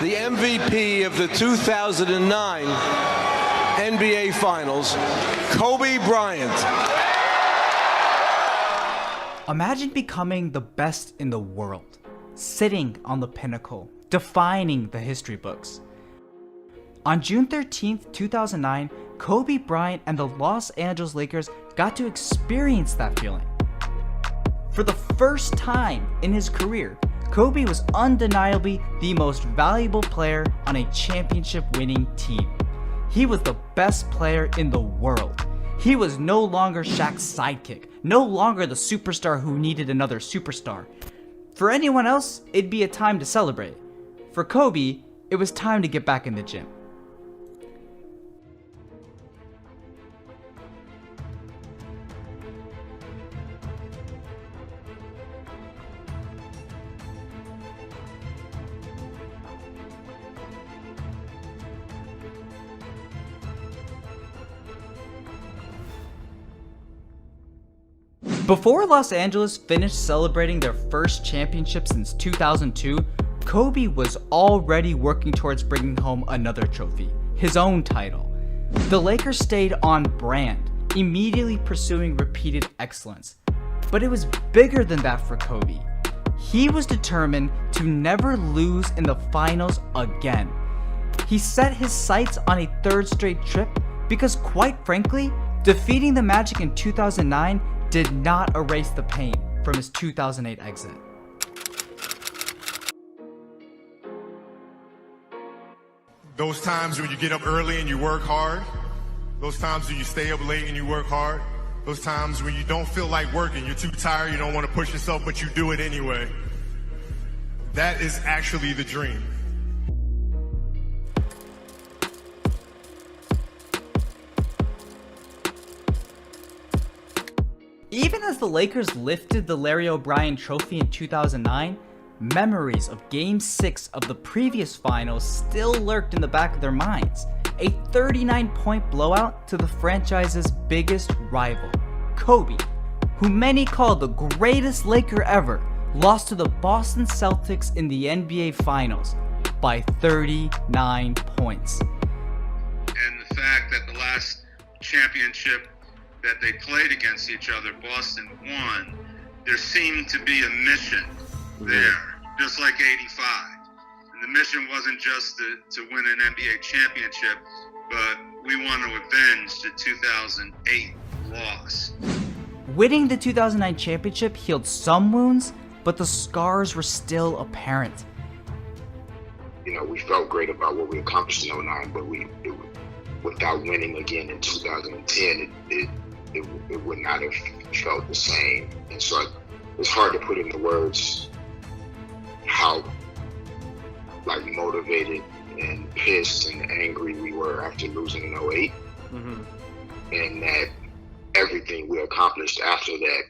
the MVP of the 2009 NBA Finals, Kobe Bryant. Imagine becoming the best in the world, sitting on the pinnacle, defining the history books. On June 13th, 2009, Kobe Bryant and the Los Angeles Lakers got to experience that feeling. For the first time in his career, Kobe was undeniably the most valuable player on a championship-winning team. He was the best player in the world. He was no longer Shaq's sidekick, no longer the superstar who needed another superstar. For anyone else, it'd be a time to celebrate. For Kobe, it was time to get back in the gym. Before Los Angeles finished celebrating their first championship since 2002, Kobe was already working towards bringing home another trophy, his own title. The Lakers stayed on brand, immediately pursuing repeated excellence. But it was bigger than that for Kobe. He was determined to never lose in the finals again. He set his sights on a third straight trip because, quite frankly, defeating the Magic in 2009 did not erase the pain from his 2008 exit. Those times when you get up early and you work hard, those times when you stay up late and you work hard, those times when you don't feel like working, you're too tired, you don't want to push yourself, but you do it anyway. That is actually the dream. Even as the Lakers lifted the Larry O'Brien Trophy in 2009, memories of Game 6 of the previous finals still lurked in the back of their minds. A 39-point blowout to the franchise's biggest rival. Kobe, who many call the greatest Laker ever, lost to the Boston Celtics in the NBA Finals by 39 points. And the fact that the last championship that they played against each other, Boston won, there seemed to be a mission there, just like 85. And the mission wasn't just to win an NBA championship, but we want to avenge the 2008 loss. Winning the 2009 championship healed some wounds, but the scars were still apparent. You know, we felt great about what we accomplished in 09, but without winning again in 2010, it would not have felt the same. And so it's hard to put into words how motivated and pissed and angry we were after losing in 08. And that everything we accomplished after that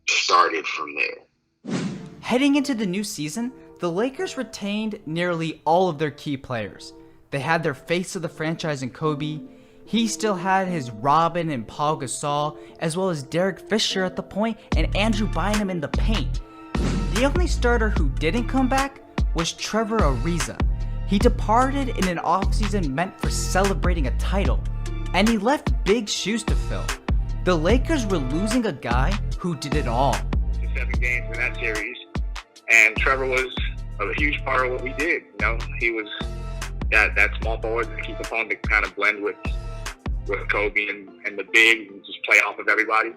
started from there. Heading into the new season, the Lakers retained nearly all of their key players. They had their face of the franchise in Kobe. He still had his Robin and Paul Gasol, as well as Derek Fisher at the point and Andrew Bynum in the paint. The only starter who didn't come back was Trevor Ariza. He departed in an offseason meant for celebrating a title, and he left big shoes to fill. The Lakers were losing a guy who did it all. 7 games in that series, and Trevor was a huge part of what we did. You know, he was that small forward that keep the phone to kind of blend with Kobe and the big and just play off of everybody.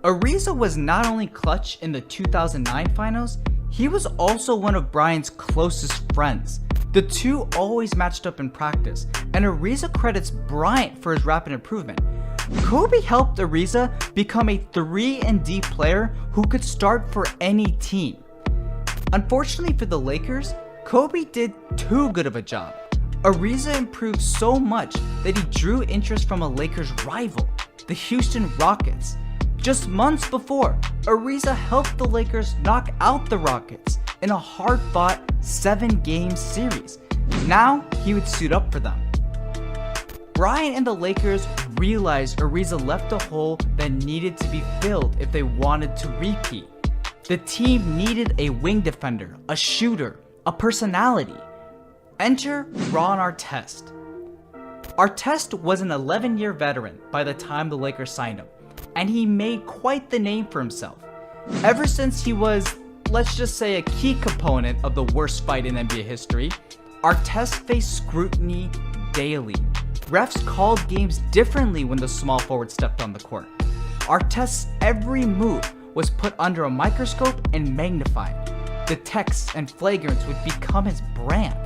Ariza was not only clutch in the 2009 finals, he was also one of Bryant's closest friends. The two always matched up in practice, and Ariza credits Bryant for his rapid improvement. Kobe helped Ariza become a 3-and-D player who could start for any team. Unfortunately for the Lakers, Kobe did too good of a job. Ariza improved so much that he drew interest from a Lakers rival, the Houston Rockets. Just months before, Ariza helped the Lakers knock out the Rockets in a hard-fought 7-game series. Now, he would suit up for them. Bryant and the Lakers realized Ariza left a hole that needed to be filled if they wanted to repeat. The team needed a wing defender, a shooter, a personality. Enter Ron Artest. Artest was an 11-year veteran by the time the Lakers signed him, and he made quite the name for himself. Ever since he was, let's just say, a key component of the worst fight in NBA history, Artest faced scrutiny daily. Refs called games differently when the small forward stepped on the court. Artest's every move was put under a microscope and magnified. The texts and flagrants would become his brand.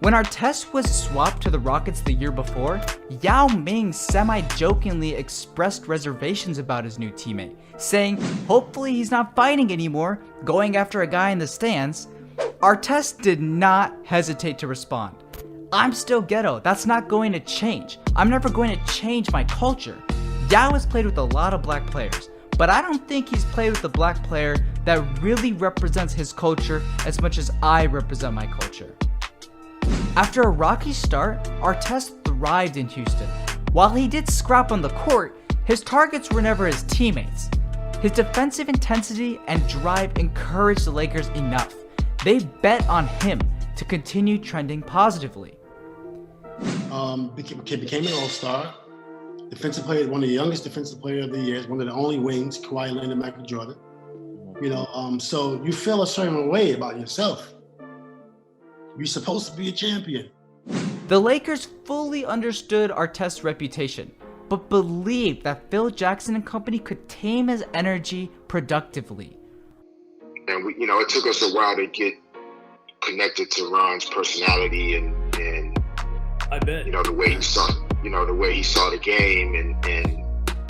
When Artest was swapped to the Rockets the year before, Yao Ming semi-jokingly expressed reservations about his new teammate, saying hopefully he's not fighting anymore, going after a guy in the stands. Artest did not hesitate to respond. I'm still ghetto, that's not going to change. I'm never going to change my culture. Yao has played with a lot of black players, but I don't think he's played with a black player that really represents his culture as much as I represent my culture. After a rocky start, Artest thrived in Houston. While he did scrap on the court, his targets were never his teammates. His defensive intensity and drive encouraged the Lakers enough. They bet on him to continue trending positively. Became an all-star. Defensive player, one of the youngest defensive player of the year, one of the only wings, Kawhi Leonard and Michael Jordan. So you feel a certain way about yourself. You're supposed to be a champion. The Lakers fully understood Artest's reputation, but believed that Phil Jackson and company could tame his energy productively. And it took us a while to get connected to Ron's personality and I bet. the way he saw the game, and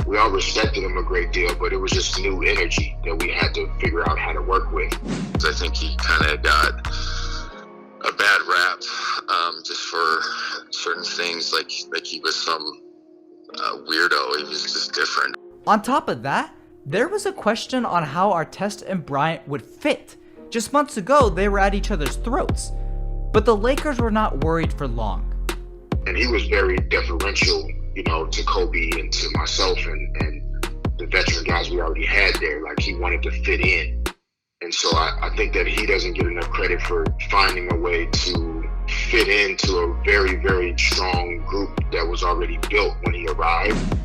we all respected him a great deal, but it was just new energy that we had to figure out how to work with. I think he kind of got a bad rap just for certain things, like he was some weirdo. He was just different. On top of that, there was a question on how Artest and Bryant would fit. Just months ago, they were at each other's throats. But the Lakers were not worried for long. And he was very deferential, to Kobe and to myself and the veteran guys we already had there. Like, he wanted to fit in. And so I think that he doesn't get enough credit for finding a way to fit into a very, very strong group that was already built when he arrived.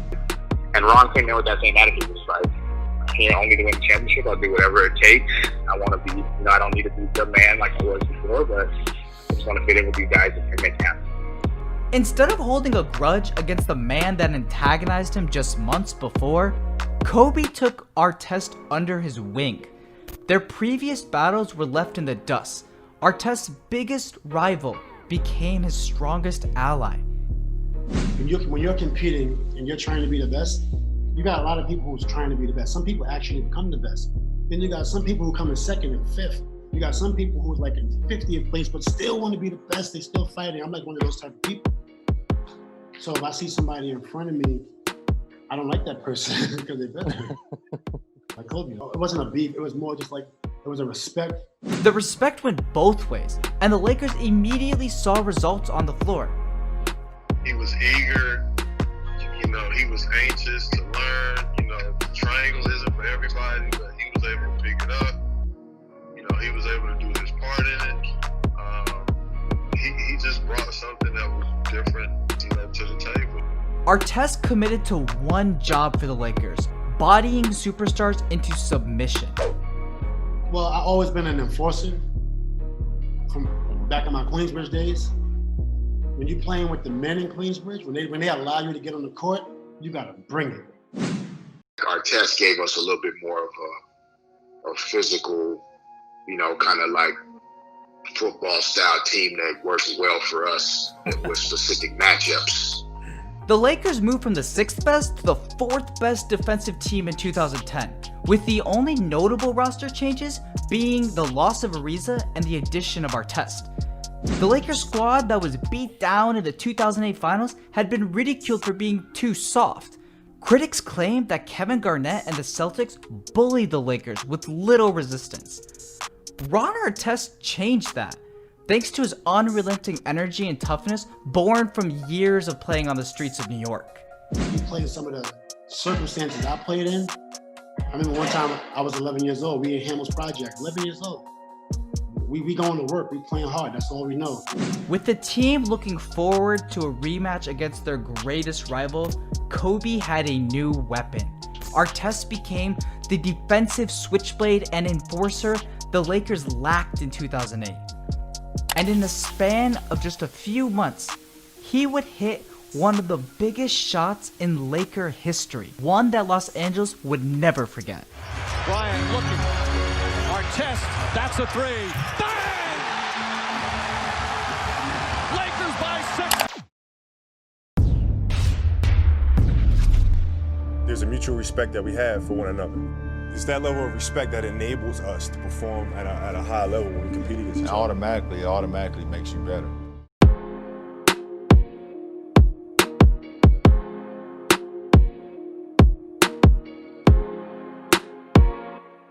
And Ron came in with that same attitude. It's like, I can't only to win the championship. I'll do whatever it takes. I want to be, I don't need to be the man like I was before, but I just want to fit in with these guys and make it happen. Instead of holding a grudge against the man that antagonized him just months before, Kobe took Artest under his wing. Their previous battles were left in the dust. Artest's biggest rival became his strongest ally. When you're competing and you're trying to be the best, you got a lot of people who's trying to be the best. Some people actually become the best. Then you got some people who come in second and fifth. You got some people who's like in 50th place but still want to be the best. They still fighting. I'm like one of those type of people. So if I see somebody in front of me, I don't like that person because they're better. Like Kobe. It wasn't a beef. It was more just like, it was a respect. The respect went both ways, and the Lakers immediately saw results on the floor. He was eager, he was anxious to learn, the triangle isn't for everybody, but he was able to pick it up. He was able to do his part in it. He just brought something that was different, to the table. Artest committed to one job for the Lakers, bodying superstars into submission. Well, I've always been an enforcer from back in my Queensbridge days. When you're playing with the men in Queensbridge, when they allow you to get on the court, you gotta bring it. Artest gave us a little bit more of a physical, kind of like football style team that works well for us with specific matchups. The Lakers moved from the 6th best to the 4th best defensive team in 2010, with the only notable roster changes being the loss of Ariza and the addition of Artest. The Lakers squad that was beat down in the 2008 finals had been ridiculed for being too soft. Critics claimed that Kevin Garnett and the Celtics bullied the Lakers with little resistance. Ron Artest changed that, thanks to his unrelenting energy and toughness born from years of playing on the streets of New York. You play in some of the circumstances I played in. I remember one time I was 11 years old. We in Hamels Project, 11 years old. We going to work. We playing hard. That's all we know. With the team looking forward to a rematch against their greatest rival, Kobe had a new weapon. Artest became the defensive switchblade and enforcer the Lakers lacked in 2008. And in the span of just a few months, he would hit one of the biggest shots in Laker history, one that Los Angeles would never forget. Bryant looking. Artest, that's a three. Bang! Lakers by 6. There's a mutual respect that we have for one another. It's that level of respect that enables us to perform at a high level when we compete against each other. It automatically makes you better.